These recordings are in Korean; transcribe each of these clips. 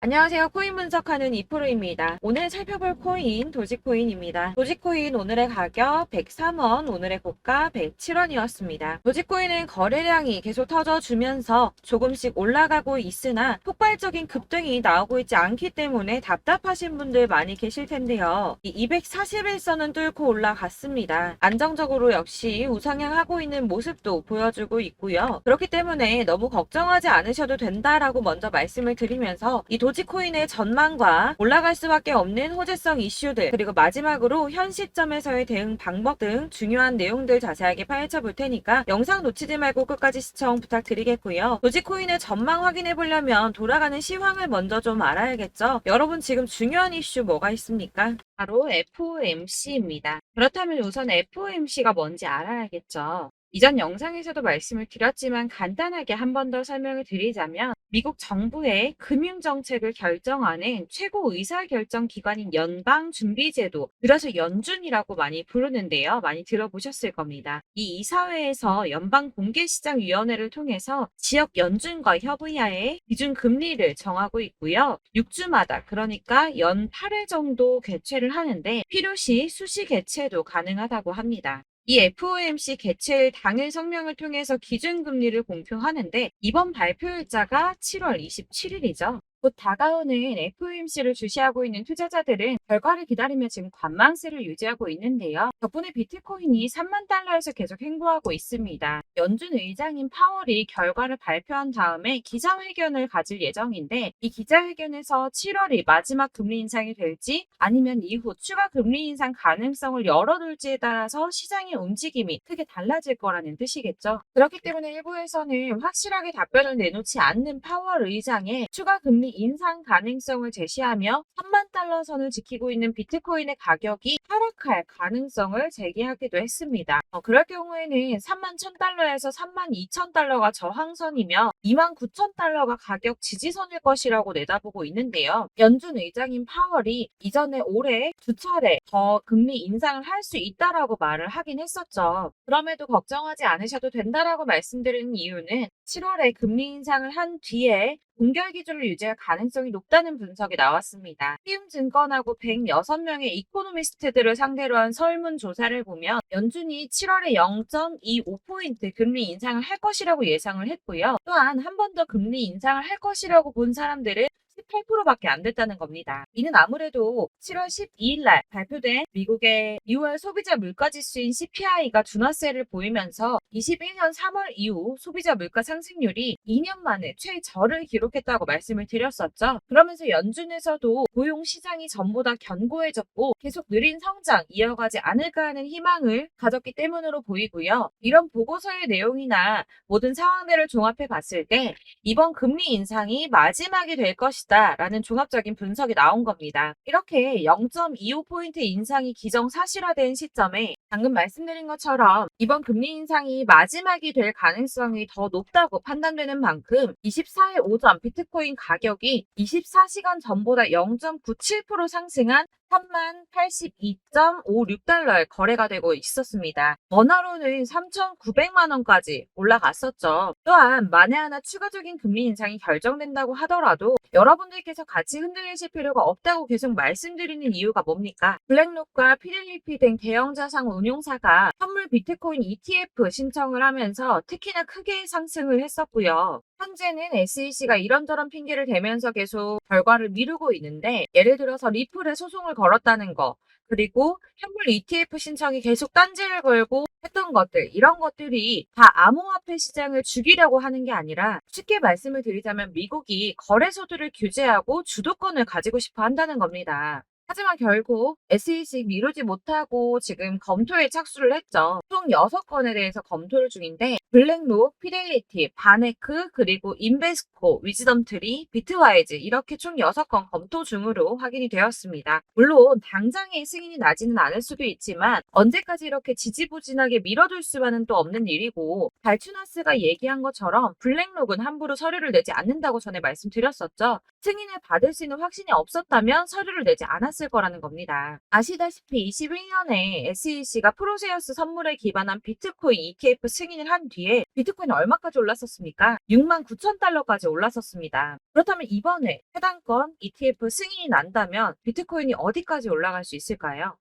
안녕하세요. 코인 분석하는 이프로입니다. 오늘 살펴볼 코인 도지코인입니다. 도지코인 오늘의 가격 103원, 오늘의 고가 107원이었습니다. 도지코인은 거래량이 계속 터져주면서 조금씩 올라가고 있으나 폭발적인 급등이 나오고 있지 않기 때문에 답답하신 분들 많이 계실 텐데요. 이 241선은 뚫고 올라갔습니다. 안정적으로 역시 우상향하고 있는 모습도 보여주고 있고요. 그렇기 때문에 너무 걱정하지 않으셔도 된다라고 먼저 말씀을 드리면서 이 도지코인의 전망과 올라갈 수밖에 없는 호재성 이슈들, 그리고 마지막으로 현 시점에서의 대응 방법 등 중요한 내용들 자세하게 파헤쳐 볼 테니까 영상 놓치지 말고 끝까지 시청 부탁드리겠고요. 도지코인의 전망 확인해 보려면 돌아가는 시황을 먼저 좀 알아야겠죠. 여러분 지금 중요한 이슈 뭐가 있습니까? 바로 FOMC입니다. 그렇다면 우선 FOMC가 뭔지 알아야겠죠. 이전 영상에서도 말씀을 드렸지만 간단하게 한 번 더 설명을 드리자면 미국 정부의 금융정책을 결정하는 최고 의사결정 기관인 연방준비제도, 그래서 연준이라고 많이 부르는데요. 많이 들어보셨을 겁니다. 이 이사회에서 연방공개시장위원회를 통해서 지역 연준과 협의하에 기준금리를 정하고 있고요. 6주마다 그러니까 연 8회 정도 개최를 하는데 필요시 수시 개최도 가능하다고 합니다. 이 FOMC 개최일 당일 성명을 통해서 기준금리를 공표하는데 이번 발표일자가 7월 27일이죠. 곧 다가오는 FOMC를 주시하고 있는 투자자들은 결과를 기다리며 지금 관망세를 유지하고 있는데요. 덕분에 비트코인이 3만 달러에서 계속 횡보하고 있습니다. 연준 의장인 파월이 결과를 발표한 다음에 기자회견을 가질 예정인데 이 기자회견에서 7월이 마지막 금리 인상이 될지 아니면 이후 추가 금리 인상 가능성을 열어둘지에 따라서 시장의 움직임이 크게 달라질 거라는 뜻이겠죠. 그렇기 때문에 일부에서는 확실하게 답변을 내놓지 않는 파월 의장의 추가 금리 인상 가능성을 제시하며 3만 달러 선을 지키고 있는 비트코인의 가격이 하락할 가능성을 제기하기도 했습니다. 그럴 경우에는 3만 1,000달러에서 3만 2,000달러가 저항선이며 2만 9,000달러가 가격 지지선일 것이라고 내다보고 있는데요. 연준 의장인 파월이 이전에 올해 두 차례 더 금리 인상을 할 수 있다라고 말을 하긴 했었죠. 그럼에도 걱정하지 않으셔도 된다라고 말씀드리는 이유는 7월에 금리 인상을 한 뒤에 동결 기준을 유지할 가능성이 높다는 분석이 나왔습니다. 키움증권하고 106명의 이코노미스트들을 상대로 한 설문조사를 보면 연준이 7월에 0.25포인트 금리 인상을 할 것이라고 예상을 했고요. 또한 한 번 더 금리 인상을 할 것이라고 본 사람들은 18%밖에 안 됐다는 겁니다. 이는 아무래도 7월 12일 날 발표된 미국의 2월 소비자 물가지수인 CPI가 둔화세를 보이면서 21년 3월 이후 소비자 물가 상승률이 2년 만에 최저를 기록했다고 말씀을 드렸었죠. 그러면서 연준에서도 고용 시장이 전보다 견고해졌고 계속 느린 성장 이어가지 않을까 하는 희망을 가졌기 때문으로 보이고요. 이런 보고서의 내용이나 모든 상황들을 종합해 봤을 때 이번 금리 인상이 마지막이 될 것이다 라는 종합적인 분석이 나온 겁니다. 이렇게 0.25포인트 인상이 기정사실화된 시점에 방금 말씀드린 것처럼 이번 금리 인상이 마지막이 될 가능성이 더 높다고 판단되는 만큼 24일 오전 비트코인 가격이 24시간 전보다 0.97% 상승한 3082.56달러에 거래가 되고 있었습니다. 원화로는 3,900만 원까지 올라갔었죠. 또한 만에 하나 추가적인 금리 인상이 결정된다고 하더라도 여러분들께서 같이 흔들리실 필요가 없다고 계속 말씀드리는 이유가 뭡니까? 블랙록과 피델리티 등 대형 자산 운용사가 선물 비트코인 ETF 신청을 하면서 특히나 크게 상승을 했었고요. 현재는 SEC가 이런저런 핑계를 대면서 계속 결과를 미루고 있는데 예를 들어서 리플에 소송을 걸었다는 거, 그리고 현물 ETF 신청이 계속 딴지를 걸고 했던 것들, 이런 것들이 다 암호화폐 시장을 죽이려고 하는 게 아니라 쉽게 말씀을 드리자면 미국이 거래소들을 규제하고 주도권을 가지고 싶어 한다는 겁니다. 하지만 결국 SEC 미루지 못하고 지금 검토에 착수를 했죠. 총 6건에 대해서 검토를 중인데 블랙록, 피델리티, 바네크, 그리고 인베스코, 위즈덤트리, 비트와이즈 이렇게 총 6건 검토 중으로 확인이 되었습니다. 물론 당장의 승인이 나지는 않을 수도 있지만 언제까지 이렇게 지지부진하게 밀어둘 수만은 또 없는 일이고 발추나스가 얘기한 것처럼 블랙록은 함부로 서류를 내지 않는다고 전에 말씀드렸었죠. 승인을 받을 수 있는 확신이 없었다면 서류를 내지 않았을 거라는 겁니다. 아시다시피 21년에 SEC가 프로세어스 선물에 기반한 비트코인 ETF 승인을 한 뒤에 비트코인은 얼마까지 올랐었습니까? 6만 9천 달러까지 올랐었습니다. 그렇다면 이번에 해당 건 ETF 승인이 난다면 비트코인이 어디까지 올라갈 수 있을까요?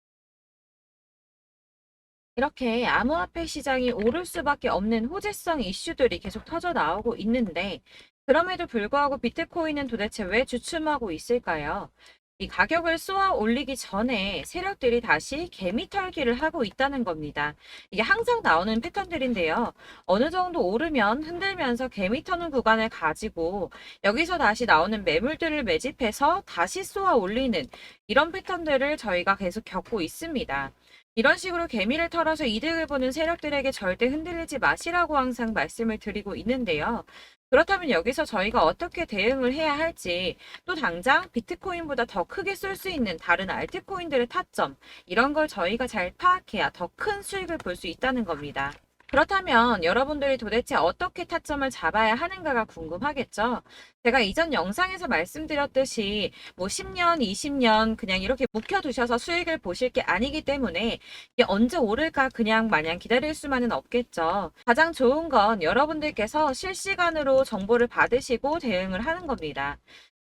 이렇게 암호화폐 시장이 오를 수밖에 없는 호재성 이슈들이 계속 터져 나오고 있는데, 그럼에도 불구하고 비트코인은 도대체 왜 주춤하고 있을까요? 이 가격을 쏘아 올리기 전에 세력들이 다시 개미 털기를 하고 있다는 겁니다. 이게 항상 나오는 패턴들인데요. 어느 정도 오르면 흔들면서 개미 터는 구간을 가지고 여기서 다시 나오는 매물들을 매집해서 다시 쏘아 올리는 이런 패턴들을 저희가 계속 겪고 있습니다. 이런 식으로 개미를 털어서 이득을 보는 세력들에게 절대 흔들리지 마시라고 항상 말씀을 드리고 있는데요. 그렇다면 여기서 저희가 어떻게 대응을 해야 할지, 또 당장 비트코인보다 더 크게 쏠 수 있는 다른 알트코인들의 타점, 이런 걸 저희가 잘 파악해야 더 큰 수익을 볼 수 있다는 겁니다. 그렇다면 여러분들이 도대체 어떻게 타점을 잡아야 하는가가 궁금하겠죠? 제가 이전 영상에서 말씀드렸듯이 뭐 10년, 20년 그냥 이렇게 묵혀두셔서 수익을 보실 게 아니기 때문에 이게 언제 오를까 그냥 마냥 기다릴 수만은 없겠죠. 가장 좋은 건 여러분들께서 실시간으로 정보를 받으시고 대응을 하는 겁니다.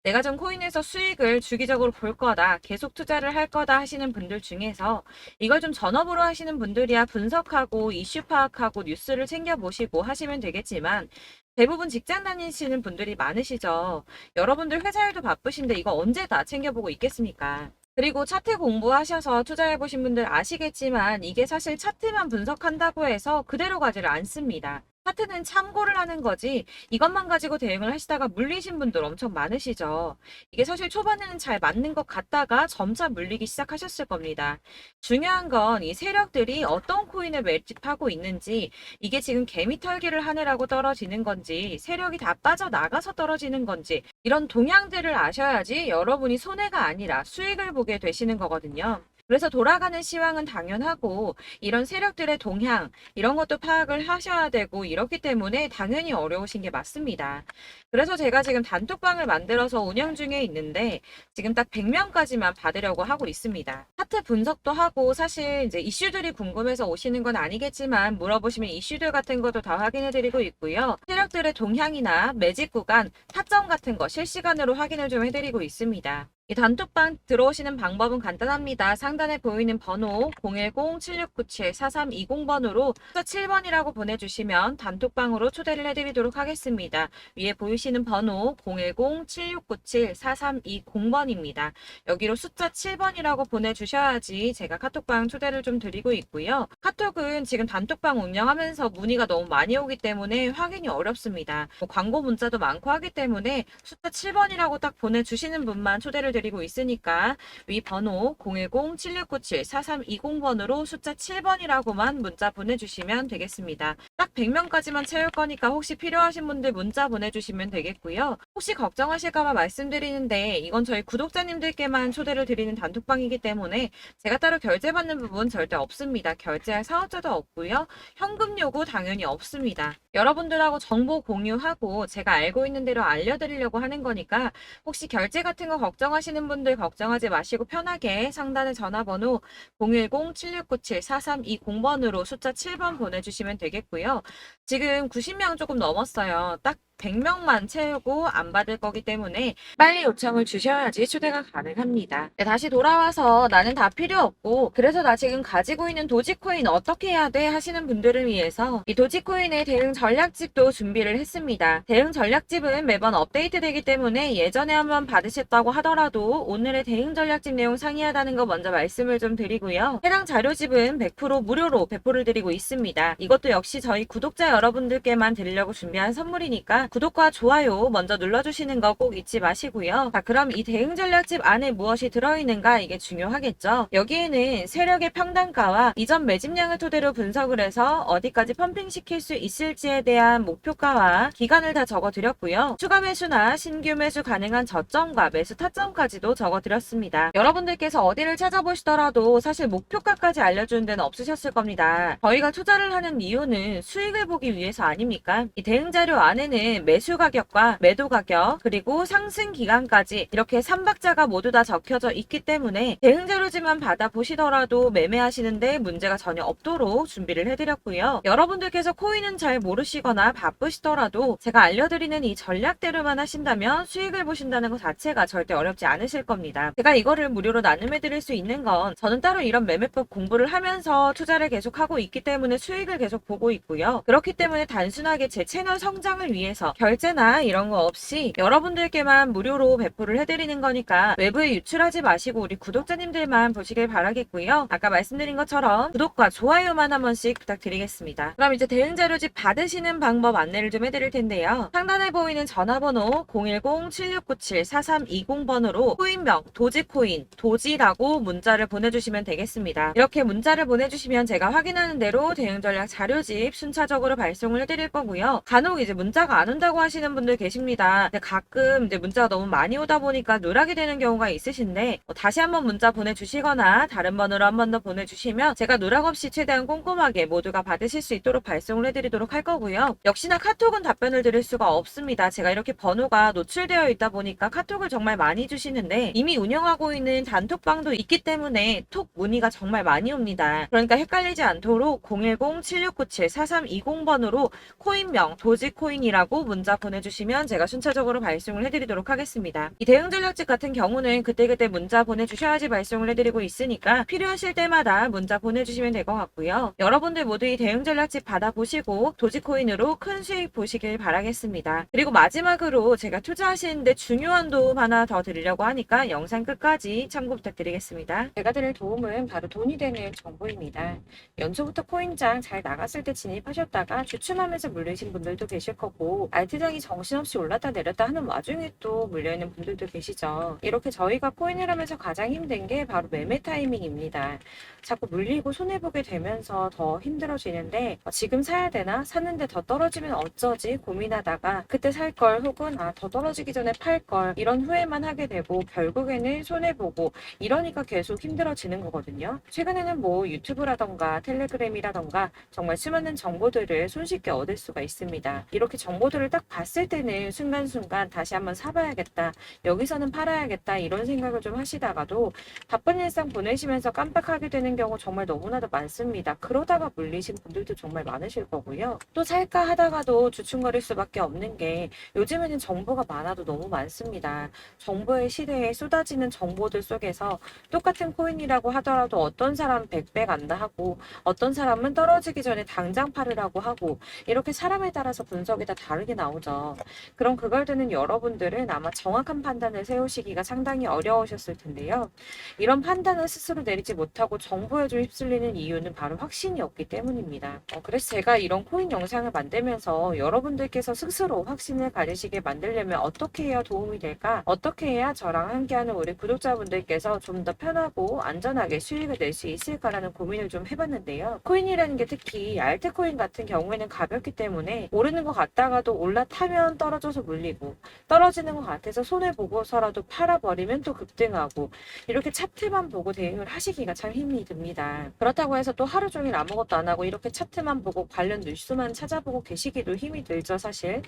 내가 좀 코인에서 수익을 주기적으로 볼 거다, 계속 투자를 할 거다 하시는 분들 중에서 이걸 좀 전업으로 하시는 분들이야 분석하고 이슈 파악하고 뉴스를 챙겨보시고 하시면 되겠지만, 대부분 직장 다니시는 분들이 많으시죠. 여러분들 회사 일도 바쁘신데 이거 언제 다 챙겨보고 있겠습니까? 그리고 차트 공부하셔서 투자해보신 분들 아시겠지만 이게 사실 차트만 분석한다고 해서 그대로 가지를 않습니다. 차트는 참고를 하는 거지 이것만 가지고 대응을 하시다가 물리신 분들 엄청 많으시죠. 이게 사실 초반에는 잘 맞는 것 같다가 점차 물리기 시작하셨을 겁니다. 중요한 건 이 세력들이 어떤 코인을 매집하고 있는지, 이게 지금 개미 털기를 하느라고 떨어지는 건지 세력이 다 빠져나가서 떨어지는 건지, 이런 동향들을 아셔야지 여러분이 손해가 아니라 수익을 보게 되시는 거거든요. 그래서 돌아가는 시황은 당연하고 이런 세력들의 동향 이런 것도 파악을 하셔야 되고 이렇기 때문에 당연히 어려우신 게 맞습니다. 그래서 제가 지금 단톡방을 만들어서 운영 중에 있는데 지금 딱 100명까지만 받으려고 하고 있습니다. 차트 분석도 하고, 사실 이제 이슈들이 궁금해서 오시는 건 아니겠지만 물어보시면 이슈들 같은 것도 다 확인해 드리고 있고요. 세력들의 동향이나 매집 구간, 타점 같은 거 실시간으로 확인을 좀 해드리고 있습니다. 이 단톡방 들어오시는 방법은 간단합니다. 상단에 보이는 번호 010-7697-4320번으로 숫자 7번이라고 보내주시면 단톡방으로 초대를 해드리도록 하겠습니다. 위에 보이시는 번호 010-7697-4320번입니다. 여기로 숫자 7번이라고 보내주셔야지 제가 카톡방 초대를 좀 드리고 있고요. 카톡은 지금 단톡방 운영하면서 문의가 너무 많이 오기 때문에 확인이 어렵습니다. 광고 문자도 많고 하기 때문에 숫자 7번이라고 딱 보내주시는 분만 초대를 드리고 있으니까 위 번호 010-7697-4320번으로 숫자 7번이라고만 문자 보내주시면 되겠습니다. 딱 100명까지만 채울 거니까 혹시 필요하신 분들 문자 보내주시면 되겠고요. 혹시 걱정하실까봐 말씀드리는데 이건 저희 구독자님들께만 초대를 드리는 단톡방이기 때문에 제가 따로 결제받는 부분 절대 없습니다. 결제할 사업자도 없고요. 현금 요구 당연히 없습니다. 여러분들하고 정보 공유하고 제가 알고 있는 대로 알려드리려고 하는 거니까 혹시 결제 같은 거 걱정하시는 분들 걱정하지 마시고 편하게 상단의 전화번호 010-7697-4320번으로 숫자 7번 보내주시면 되겠고요. 지금 90명 조금 넘었어요. 딱 100명만 채우고 안 받을 거기 때문에 빨리 요청을 주셔야지 초대가 가능합니다. 네, 다시 돌아와서 나는 다 필요 없고 그래서 나 지금 가지고 있는 도지코인 어떻게 해야 돼 하시는 분들을 위해서 이 도지코인의 대응 전략집도 준비를 했습니다. 대응 전략집은 매번 업데이트되기 때문에 예전에 한번 받으셨다고 하더라도 오늘의 대응 전략집 내용 상이하다는 거 먼저 말씀을 좀 드리고요. 해당 자료집은 100% 무료로 배포를 드리고 있습니다. 이것도 역시 저희 구독자 여러분들께만 드리려고 준비한 선물이니까 구독과 좋아요 먼저 눌러주시는 거 꼭 잊지 마시고요. 자, 그럼 이 대응 전략집 안에 무엇이 들어있는가, 이게 중요하겠죠. 여기에는 세력의 평단가와 이전 매집량을 토대로 분석을 해서 어디까지 펌핑시킬 수 있을지에 대한 목표가와 기간을 다 적어드렸고요. 추가 매수나 신규 매수 가능한 저점과 매수 타점까지도 적어드렸습니다. 여러분들께서 어디를 찾아보시더라도 사실 목표가까지 알려주는 데는 없으셨을 겁니다. 저희가 투자를 하는 이유는 수익을 보기 위해서 아닙니까? 이 대응 자료 안에는 보시면은 매수 가격과 매도 가격 그리고 상승 기간까지 이렇게 3박자가 모두 다 적혀져 있기 때문에 대응자료지만 받아보시더라도 매매하시는데 문제가 전혀 없도록 준비를 해드렸고요. 여러분들께서 코인은 잘 모르시거나 바쁘시더라도 제가 알려드리는 이 전략대로만 하신다면 수익을 보신다는 것 자체가 절대 어렵지 않으실 겁니다. 제가 이거를 무료로 나눔해드릴 수 있는 건 저는 따로 이런 매매법 공부를 하면서 투자를 계속하고 있기 때문에 수익을 계속 보고 있고요. 그렇기 때문에 단순하게 제 채널 성장을 위해서 결제나 이런 거 없이 여러분들께만 무료로 배포를 해드리는 거니까 외부에 유출하지 마시고 우리 구독자님들만 보시길 바라겠고요. 아까 말씀드린 것처럼 구독과 좋아요만 한 번씩 부탁드리겠습니다. 그럼 이제 대응자료집 받으시는 방법 안내를 좀 해드릴 텐데요. 상단에 보이는 전화번호 010-7697-4320번으로 코인명 도지코인 도지라고 문자를 보내주시면 되겠습니다. 이렇게 문자를 보내주시면 제가 확인하는 대로 대응전략 자료집 순차적으로 발송을 해드릴 거고요. 간혹 이제 문자가 안 온다고 하시는 분들 계십니다. 근데 가끔 이제 문자가 너무 많이 오다 보니까 누락이 되는 경우가 있으신데 다시 한번 문자 보내주시거나 다른 번호로 한 번 더 보내주시면 제가 누락 없이 최대한 꼼꼼하게 모두가 받으실 수 있도록 발송을 해드리도록 할 거고요. 역시나 카톡은 답변을 드릴 수가 없습니다. 제가 이렇게 번호가 노출되어 있다 보니까 카톡을 정말 많이 주시는데 이미 운영하고 있는 단톡방도 있기 때문에 톡 문의가 정말 많이 옵니다. 그러니까 헷갈리지 않도록 010-7697-4320번으로 코인명 도지코인이라고 문자 보내주시면 제가 순차적으로 발송을 해드리도록 하겠습니다. 이 대응전략집 같은 경우는 그때그때 문자 보내주셔야지 발송을 해드리고 있으니까 필요하실 때마다 문자 보내주시면 될 것 같고요. 여러분들 모두 이 대응전략집 받아보시고 도지코인으로 큰 수익 보시길 바라겠습니다. 그리고 마지막으로 제가 투자하시는데 중요한 도움 하나 더 드리려고 하니까 영상 끝까지 참고 부탁드리겠습니다. 제가 드릴 도움은 바로 돈이 되는 정보입니다. 연초부터 코인장 잘 나갔을 때 진입하셨다가 주춤하면서 물리신 분들도 계실 거고 알트장이 정신없이 올랐다 내렸다 하는 와중에 또 물려있는 분들도 계시죠. 이렇게 저희가 코인을 하면서 가장 힘든 게 바로 매매 타이밍입니다. 자꾸 물리고 손해보게 되면서 더 힘들어지는데 지금 사야 되나? 샀는데 더 떨어지면 어쩌지? 고민하다가 그때 살 걸 혹은 더 떨어지기 전에 팔 걸 이런 후회만 하게 되고 결국에는 손해보고 이러니까 계속 힘들어지는 거거든요. 최근에는 뭐 유튜브라던가 텔레그램이라던가 정말 수많은 정보들을 손쉽게 얻을 수가 있습니다. 이렇게 정보들을 딱 봤을 때는 순간순간 다시 한번 사봐야겠다. 여기서는 팔아야겠다. 이런 생각을 좀 하시다가도 바쁜 일상 보내시면서 깜빡하게 되는 경우 정말 너무나도 많습니다. 그러다가 물리신 분들도 정말 많으실 거고요. 또 살까 하다가도 주춤거릴 수밖에 없는 게 요즘에는 정보가 많아도 너무 많습니다. 정보의 시대에 쏟아지는 정보들 속에서 똑같은 코인이라고 하더라도 어떤 사람은 100배 간다 하고 어떤 사람은 떨어지기 전에 당장 팔으라고 하고 이렇게 사람에 따라서 분석이 다 다르게 나오죠. 그럼 그걸 듣는 여러분들은 아마 정확한 판단을 세우시기가 상당히 어려우셨을 텐데요. 이런 판단을 스스로 내리지 못하고 정보에 좀 휩쓸리는 이유는 바로 확신이 없기 때문입니다. 그래서 제가 이런 코인 영상을 만들면서 여러분들께서 스스로 확신을 가지시게 만들려면 어떻게 해야 도움이 될까? 어떻게 해야 저랑 함께하는 우리 구독자분들께서 좀 더 편하고 안전하게 수익을 낼 수 있을까라는 고민을 좀 해봤는데요. 코인이라는 게 특히 알트코인 같은 경우에는 가볍기 때문에 오르는 것 같다가도 올라타면 떨어져서 물리고 떨어지는 것 같아서 손해보고서라도 팔아버리면 또 급등하고 이렇게 차트만 보고 대응을 하시기가 참 힘이 듭니다. 그렇다고 해서 또 하루 종일 아무것도 안 하고 이렇게 차트만 보고 관련 뉴스만 찾아보고 계시기도 힘이 들죠, 사실.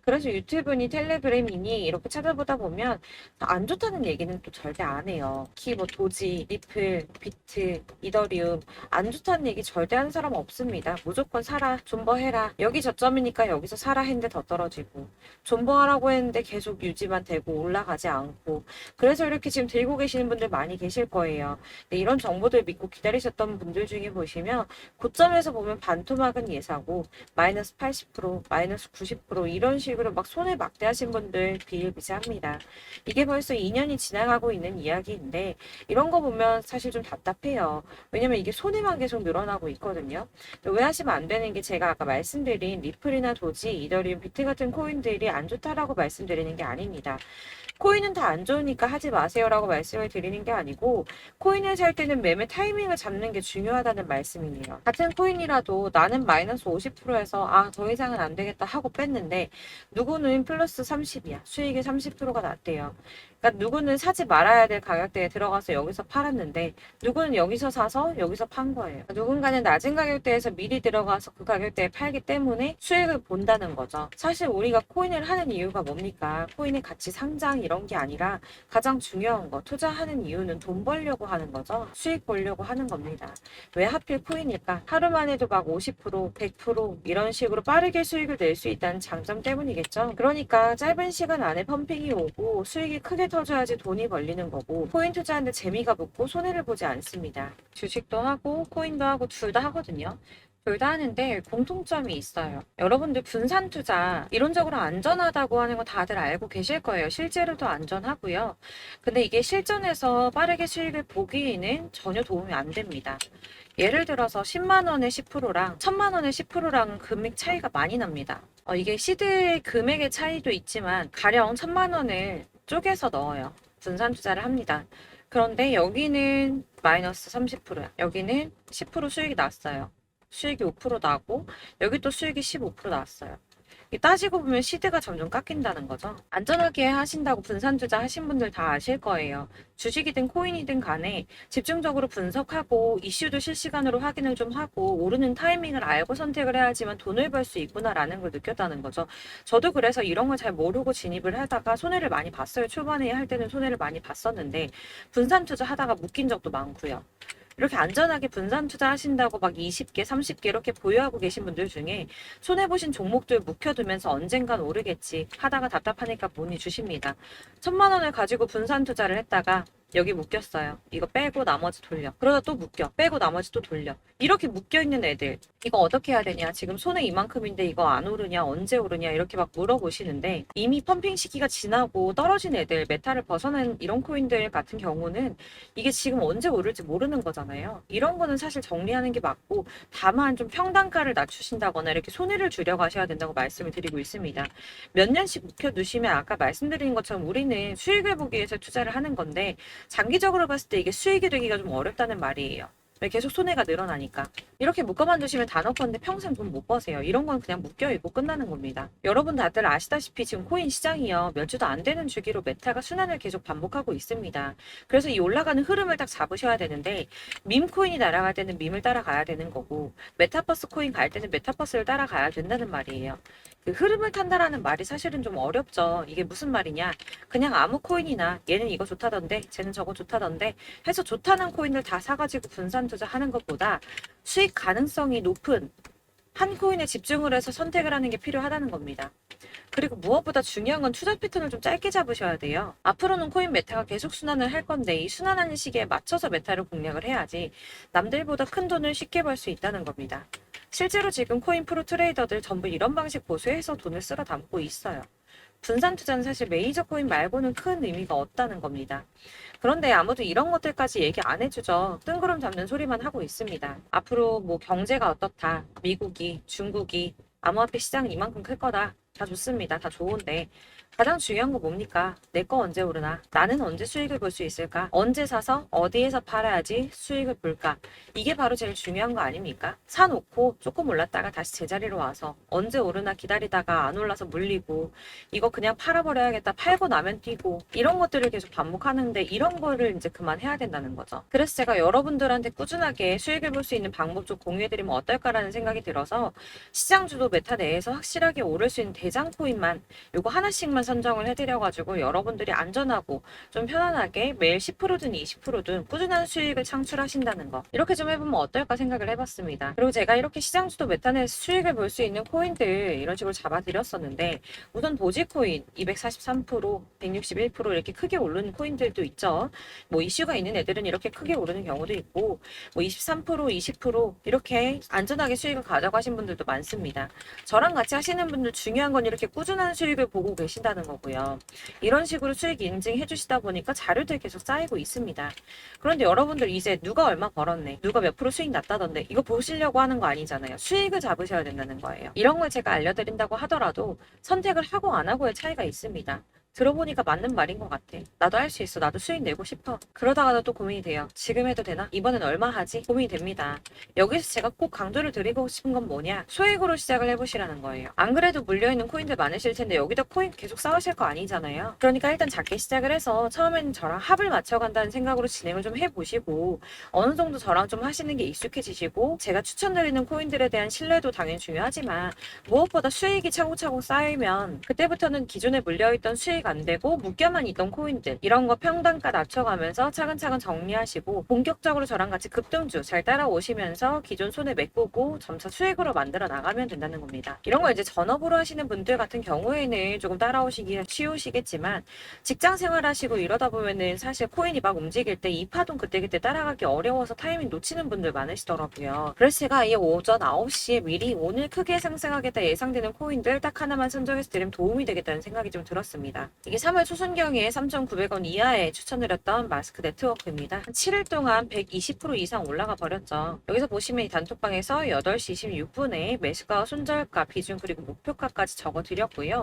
그래서 유튜브니 텔레그램이니 이렇게 찾아보다 보면 안 좋다는 얘기는 또 절대 안 해요. 특히 뭐 도지, 리플, 비트, 이더리움 안 좋다는 얘기 절대 하는 사람 없습니다. 무조건 사라, 존버해라. 여기 저점이니까 여기서 사라 했는데 더 떨어지고 존버하라고 했는데 계속 유지만 되고 올라가지 않고 그래서 이렇게 지금 들고 계시는 분들 많이 계실 거예요. 근데 이런 정보들 믿고 기다리셨던 분들 중에 보시면 고점에서 보면 반토막은 예사고 마이너스 80%, 마이너스 90% 이런 식으로 막 손해 막대하신 분들 비일비재합니다. 이게 벌써 2년이 지나가고 있는 이야기인데 이런 거 보면 사실 좀 답답해요. 왜냐면 이게 손해만 계속 늘어나고 있거든요. 오해하시면 안 되는 게 제가 아까 말씀드린 리플이나 도지, 이더리움, 비트 같은 코인들이 안 좋다라고 말씀드리는 게 아닙니다. 코인은 다 안 좋으니까 하지 마세요라고 말씀을 드리는 게 아니고 코인을 살 때는 매매 타이밍을 잡는 게 중요하다는 말씀이에요. 같은 코인이라도 나는 마이너스 50%에서 더 이상은 안 되겠다 하고 뺐는데 누구는 플러스 30이야. 수익이 30%가 났대요. 그러니까 누구는 사지 말아야 될 가격대에 들어가서 여기서 팔았는데 누구는 여기서 사서 여기서 판 거예요. 누군가는 낮은 가격대에서 미리 들어가서 그 가격대에 팔기 때문에 수익을 본다는 거죠. 거죠. 사실 우리가 코인을 하는 이유가 뭡니까? 코인의 가치 상장 이런 게 아니라 가장 중요한 거, 투자하는 이유는 돈 벌려고 하는 거죠. 수익 보려고 하는 겁니다. 왜 하필 코인일까? 하루 만에도 막 50%, 100% 이런 식으로 빠르게 수익을 낼 수 있다는 장점 때문이겠죠. 그러니까 짧은 시간 안에 펌핑이 오고 수익이 크게 터져야지 돈이 벌리는 거고, 코인 투자하는데 재미가 붙고 손해를 보지 않습니다. 주식도 하고 코인도 하고 둘 다 하거든요. 둘 다 하는데 공통점이 있어요. 여러분들 분산 투자 이론적으로 안전하다고 하는 거 다들 알고 계실 거예요. 실제로도 안전하고요. 근데 이게 실전에서 빠르게 수익을 보기에는 전혀 도움이 안 됩니다. 예를 들어서 10만 원의 10%랑 1000만 원의 10%랑 금액 차이가 많이 납니다. 이게 시드의 금액의 차이도 있지만 가령 1000만 원을 쪼개서 넣어요. 분산 투자를 합니다. 그런데 여기는 마이너스 30%야. 여기는 10% 수익이 났어요. 수익이 5% 나고 여기 또 수익이 15% 나왔어요. 따지고 보면 시드가 점점 깎인다는 거죠. 안전하게 하신다고 분산 투자 하신 분들 다 아실 거예요. 주식이든 코인이든 간에 집중적으로 분석하고 이슈도 실시간으로 확인을 좀 하고 오르는 타이밍을 알고 선택을 해야지만 돈을 벌 수 있구나라는 걸 느꼈다는 거죠. 저도 그래서 이런 걸 잘 모르고 진입을 하다가 손해를 많이 봤어요. 초반에 할 때는 손해를 많이 봤었는데 분산 투자 하다가 묶인 적도 많고요. 이렇게 안전하게 분산 투자하신다고 막 20개, 30개 이렇게 보유하고 계신 분들 중에 손해보신 종목들 묵혀두면서 언젠간 오르겠지 하다가 답답하니까 문의 주십니다. 1000만 원을 가지고 분산 투자를 했다가 여기 묶였어요. 이거 빼고 나머지 돌려. 그러다 또 묶여. 빼고 나머지 또 돌려. 이렇게 묶여있는 애들 이거 어떻게 해야 되냐? 지금 손해 이만큼인데 이거 안 오르냐? 언제 오르냐? 이렇게 막 물어보시는데 이미 펌핑 시기가 지나고 떨어진 애들 메타를 벗어난 이런 코인들 같은 경우는 이게 지금 언제 오를지 모르는 거잖아요. 이런 거는 사실 정리하는 게 맞고 다만 좀 평단가를 낮추신다거나 이렇게 손해를 줄여 가셔야 된다고 말씀을 드리고 있습니다. 몇 년씩 묵혀두시면 아까 말씀드린 것처럼 우리는 수익을 보기 위해서 투자를 하는 건데 장기적으로 봤을 때 이게 수익이 되기가 좀 어렵다는 말이에요. 왜 계속 손해가 늘어나니까. 이렇게 묶어만 두시면 단어건데 평생 돈 못 버세요. 이런 건 그냥 묶여있고 끝나는 겁니다. 여러분 다들 아시다시피 지금 코인 시장이요. 몇 주도 안 되는 주기로 메타가 순환을 계속 반복하고 있습니다. 그래서 이 올라가는 흐름을 딱 잡으셔야 되는데 밈 코인이 날아갈 때는 밈을 따라가야 되는 거고 메타버스 코인 갈 때는 메타버스를 따라가야 된다는 말이에요. 그 흐름을 탄다라는 말이 사실은 좀 어렵죠. 이게 무슨 말이냐. 그냥 아무 코인이나 얘는 이거 좋다던데 쟤는 저거 좋다던데 해서 좋다는 코인을 다 사가지고 분산 투자하는 것보다 수익 가능성이 높은 한 코인에 집중을 해서 선택을 하는 게 필요하다는 겁니다. 그리고 무엇보다 중요한 건 투자 패턴을 좀 짧게 잡으셔야 돼요. 앞으로는 코인 메타가 계속 순환을 할 건데 이 순환하는 시기에 맞춰서 메타를 공략을 해야지 남들보다 큰 돈을 쉽게 벌 수 있다는 겁니다. 실제로 지금 코인 프로 트레이더들 전부 이런 방식 보수해서 돈을 쓸어 담고 있어요. 분산 투자는 사실 메이저 코인 말고는 큰 의미가 없다는 겁니다. 그런데 아무도 이런 것들까지 얘기 안 해주죠. 뜬구름 잡는 소리만 하고 있습니다. 앞으로 뭐 경제가 어떻다, 미국이, 중국이, 암호화폐 시장이 이만큼 클 거다. 다 좋습니다. 다 좋은데 가장 중요한 거 뭡니까? 내 거 언제 오르나? 나는 언제 수익을 볼 수 있을까? 언제 사서 어디에서 팔아야지 수익을 볼까? 이게 바로 제일 중요한 거 아닙니까? 사놓고 조금 올랐다가 다시 제자리로 와서 언제 오르나 기다리다가 안 올라서 물리고 이거 그냥 팔아버려야겠다 팔고 나면 뛰고 이런 것들을 계속 반복하는데 이런 거를 이제 그만해야 된다는 거죠. 그래서 제가 여러분들한테 꾸준하게 수익을 볼 수 있는 방법 좀 공유해드리면 어떨까라는 생각이 들어서 시장주도 메타 내에서 확실하게 오를 수 있는 대장 코인만 요거 하나씩만 선정을 해드려가지고 여러분들이 안전하고 좀 편안하게 매일 10%든 20%든 꾸준한 수익을 창출하신다는 거 이렇게 좀 해보면 어떨까 생각을 해봤습니다. 그리고 제가 이렇게 시장주도 메타내에서 수익을 볼 수 있는 코인들 이런 식으로 잡아드렸었는데 우선 도지코인 243%, 161% 이렇게 크게 오르는 코인들도 있죠. 뭐 이슈가 있는 애들은 이렇게 크게 오르는 경우도 있고 뭐 23%, 20% 이렇게 안전하게 수익을 가져가신 분들도 많습니다. 저랑 같이 하시는 분들 중요한 건 이렇게 꾸준한 수익을 보고 계신다는 거고요. 이런 식으로 수익 인증해 주시다 보니까 자료들이 계속 쌓이고 있습니다. 그런데 여러분들 이제 누가 얼마 벌었네, 누가 몇 프로 수익 났다던데 이거 보시려고 하는 거 아니잖아요. 수익을 잡으셔야 된다는 거예요. 이런 걸 제가 알려드린다고 하더라도 선택을 하고 안 하고의 차이가 있습니다. 들어보니까 맞는 말인 것 같아. 나도 할 수 있어. 나도 수익 내고 싶어. 그러다가도 또 고민이 돼요. 지금 해도 되나? 이번엔 얼마 하지? 고민이 됩니다. 여기서 제가 꼭 강조를 드리고 싶은 건 뭐냐? 소액으로 시작을 해보시라는 거예요. 안 그래도 물려있는 코인들 많으실 텐데 여기다 코인 계속 쌓으실 거 아니잖아요. 그러니까 일단 작게 시작을 해서 처음에는 저랑 합을 맞춰간다는 생각으로 진행을 좀 해보시고 어느 정도 저랑 좀 하시는 게 익숙해지시고 제가 추천드리는 코인들에 대한 신뢰도 당연히 중요하지만 무엇보다 수익이 차곡차곡 쌓이면 그때부터는 기존에 물려있던 수익 안 되고 묶여만 있던 코인들 이런 거 평단가 낮춰가면서 차근차근 정리하시고 본격적으로 저랑 같이 급등주 잘 따라오시면서 기존 손에 메꾸고 점차 수익으로 만들어 나가면 된다는 겁니다. 이런 거 이제 전업으로 하시는 분들 같은 경우에는 조금 따라오시기 쉬우시겠지만 직장 생활하시고 이러다 보면은 사실 코인이 막 움직일 때 이 파동 그때그때 따라가기 어려워서 타이밍 놓치는 분들 많으시더라고요. 그래서 제가 이 오전 9시에 미리 오늘 크게 상승하겠다 예상되는 코인들 딱 하나만 선정해서 드리면 도움이 되겠다는 생각이 좀 들었습니다. 이게 3월 초순경에 3,900원 이하에 추천드렸던 마스크 네트워크입니다. 한 7일 동안 120% 이상 올라가 버렸죠. 여기서 보시면 이 단톡방에서 8시 26분에 매수가, 손절가, 비중 그리고 목표가까지 적어드렸고요.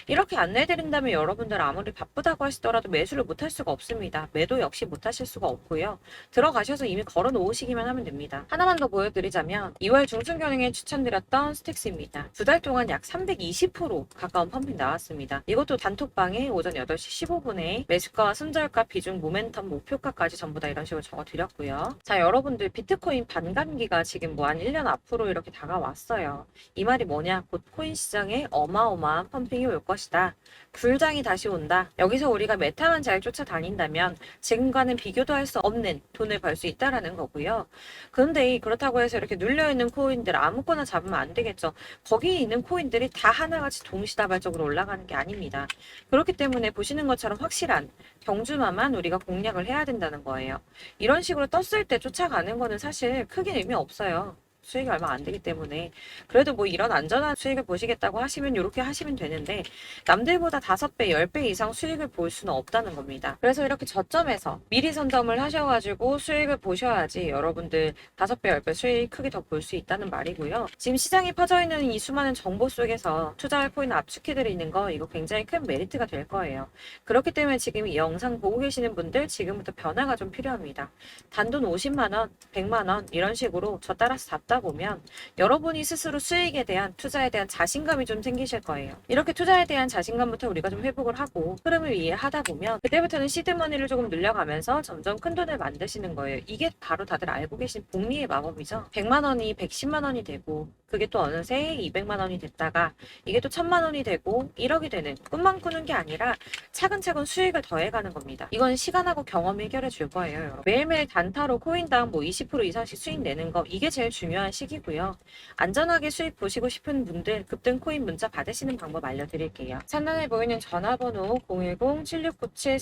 이렇게 안내해드린다면 여러분들 아무리 바쁘다고 하시더라도 매수를 못할 수가 없습니다. 매도 역시 못하실 수가 없고요. 들어가셔서 이미 걸어 놓으시기만 하면 됩니다. 하나만 더 보여드리자면 2월 중순경에 추천드렸던 스택스입니다. 2달 동안 약 320% 가까운 펌핑 나왔습니다. 이것도 단톡방에 오전 8시 15분에 매수가와 손절가, 비중, 모멘텀, 목표가까지 전부 다 이런 식으로 적어드렸고요. 자, 여러분들 비트코인 반감기가 지금 뭐 한 1년 앞으로 이렇게 다가왔어요. 이 말이 뭐냐? 곧 코인 시장에 어마어마한 펌핑이 올 것이다. 불장이 다시 온다. 여기서 우리가 메타만 잘 쫓아다닌다면 지금과는 비교도 할 수 없는 돈을 벌 수 있다라는 거고요. 그런데 그렇다고 해서 이렇게 눌려있는 코인들 아무거나 잡으면 안 되겠죠. 거기에 있는 코인들이 다 하나같이 동시다발적으로 올라가는 게 아닙니다. 그렇기 때문에 보시는 것처럼 확실한 경주마만 우리가 공략을 해야 된다는 거예요. 이런 식으로 떴을 때 쫓아가는 거는 사실 크게 의미 없어요. 수익이 얼마 안 되기 때문에 그래도 뭐 이런 안전한 수익을 보시겠다고 하시면 이렇게 하시면 되는데 남들보다 5배, 10배 이상 수익을 볼 수는 없다는 겁니다. 그래서 이렇게 저점에서 미리 선점을 하셔가지고 수익을 보셔야지 여러분들 5배, 10배 수익 크게 더 볼 수 있다는 말이고요. 지금 시장이 퍼져 있는 이 수많은 정보 속에서 투자할 코인을 압축해드리는 거 이거 굉장히 큰 메리트가 될 거예요. 그렇기 때문에 지금 이 영상 보고 계시는 분들 지금부터 변화가 좀 필요합니다. 단돈 50만 원, 100만 원 이런 식으로 저 따라서 잡다 보면 여러분이 스스로 수익에 대한 투자에 대한 자신감이 좀 생기실 거예요. 이렇게 투자에 대한 자신감부터 우리가 좀 회복을 하고 흐름을 이해하다 보면 그때부터는 시드머니를 조금 늘려가면서 점점 큰 돈을 만드시는 거예요. 이게 바로 다들 알고 계신 복리의 마법이죠. 100만 원이 110만 원이 되고 그게 또 어느새 200만 원이 됐다가 이게 또 1000만 원이 되고 1억이 되는 꿈만 꾸는 게 아니라 차근차근 수익을 더해가는 겁니다. 이건 시간하고 경험이 해결해 줄 거예요. 여러분. 매일매일 단타로 코인당 뭐 20% 이상씩 수익 내는 거 이게 제일 중요한 시기고요. 안전하게 수익 보시고 싶은 분들 급등 코인 문자 받으시는 방법 알려드릴게요. 상단에 보이는 전화번호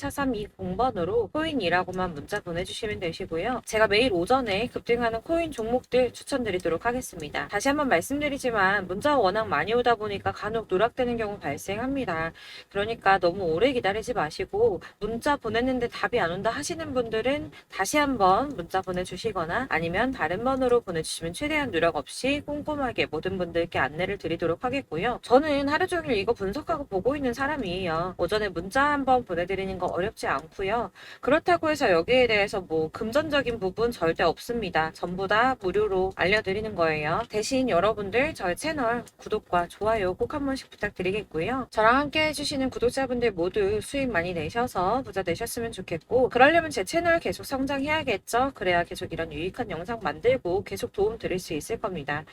010-7697-4320번으로 코인이라고만 문자 보내주시면 되시고요. 제가 매일 오전에 급등하는 코인 종목들 추천드리도록 하겠습니다. 다시 한번 말씀드리지만 문자가 워낙 많이 오다 보니까 간혹 누락되는 경우 발생합니다. 그러니까 너무 오래 기다리지 마시고 문자 보냈는데 답이 안 온다 하시는 분들은 다시 한번 문자 보내주시거나 아니면 다른 번호로 보내주시면 최대한 누락 없이 꼼꼼하게 모든 분들께 안내를 드리도록 하겠고요. 저는 하루 종일 이거 분석하고 보고 있는 사람이에요. 오전에 문자 한번 보내드리는 거 어렵지 않고요. 그렇다고 해서 여기에 대해서 뭐 금전적인 부분 절대 없습니다. 전부 다 무료로 알려드리는 거예요. 대신 여러분들 저희 채널 구독과 좋아요 꼭 한 번씩 부탁드리겠고요. 저랑 함께 해주시는 구독자분들 모두 수익 많이 내셔서 부자 되셨으면 좋겠고 그러려면 제 채널 계속 성장해야겠죠. 그래야 계속 이런 유익한 영상 만들고 계속 도움 드릴 수 있을 겁니다.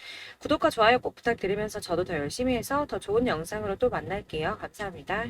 구독과 좋아요 꼭 부탁드리면서 저도 더 열심히 해서 더 좋은 영상으로 또 만날게요. 감사합니다.